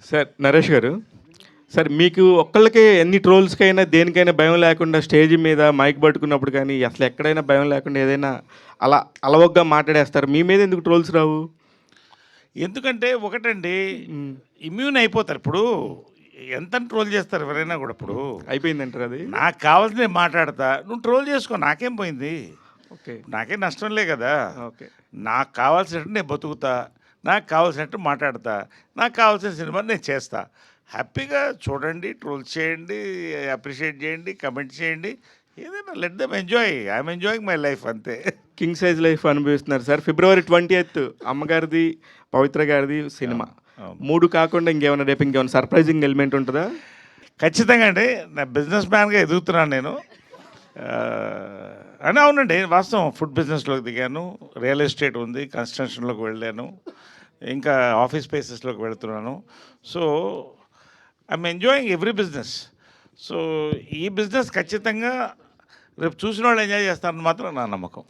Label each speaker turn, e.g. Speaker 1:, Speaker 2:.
Speaker 1: Sir Naresh గారు, sir మీకు ఒక్కళ్ళకే ఎన్ని ట్రోల్స్‌కైనా, దేనికైనా భయం లేకుండా స్టేజ్ మీద మైక్ పట్టుకున్నప్పుడు కానీ, అసలు ఎక్కడైనా భయం లేకుండా ఏదైనా అలా అలవోగ్గా మాట్లాడేస్తారు. మీ మీద ఎందుకు ట్రోల్స్ రావు?
Speaker 2: ఎందుకంటే ఒకటండి,
Speaker 1: హ్మ్.
Speaker 2: ఇమ్యూన్ అయిపోతారు. ఇప్పుడు ఎంత ట్రోల్ చేస్తారు ఎవరైనా కూడా. ఇప్పుడు
Speaker 1: అయిపోయిందంటారా అది?
Speaker 2: నాకు కావాల్సింది నేను మాట్లాడతా, నువ్వు ట్రోల్ చేసుకో, నాకేం పోయింది,
Speaker 1: ఓకే.
Speaker 2: నాకేం నష్టంలే కదా.
Speaker 1: ఓకే.
Speaker 2: నాకు కావాల్సినట్టు నేను బతుకుతా, నాకు కావాల్సినట్టు మాట్లాడతా, నాకు కావాల్సిన సినిమా నేను చేస్తా. హ్యాపీగా చూడండి, ట్రోల్ చేయండి, అప్రిషియేట్ చేయండి, కమెంట్ చేయండి, ఏదైనా let them enjoy. I'm enjoying my life అంతే.
Speaker 1: కింగ్ సైజ్ లైఫ్ అనుభవిస్తున్నారు సార్. ఫిబ్రవరి 20th అమ్మగారిది, పవిత్ర గారిది సినిమా.
Speaker 2: అవును.
Speaker 1: 3 కాకుండా ఇంకేమైనా రేపు ఇంకేమైనా సర్ప్రైజింగ్ ఎలిమెంట్ ఉంటుందా?
Speaker 2: ఖచ్చితంగా అండి. నా బిజినెస్ మ్యాన్గా ఎదుగుతున్నాను నేను. అని అవునండి, వాస్తవం. ఫుడ్ బిజినెస్లోకి దిగాను, రియల్ ఎస్టేట్ ఉంది, కన్స్ట్రక్షన్లోకి వెళ్ళాను, ఇంకా ఆఫీస్ స్పేసెస్లోకి వెళుతున్నాను. So I'm enjoying every business. So ఈ బిజినెస్ ఖచ్చితంగా రేపు చూసిన వాళ్ళు ఎంజాయ్ చేస్తారని మాత్రం నా నమ్మకం.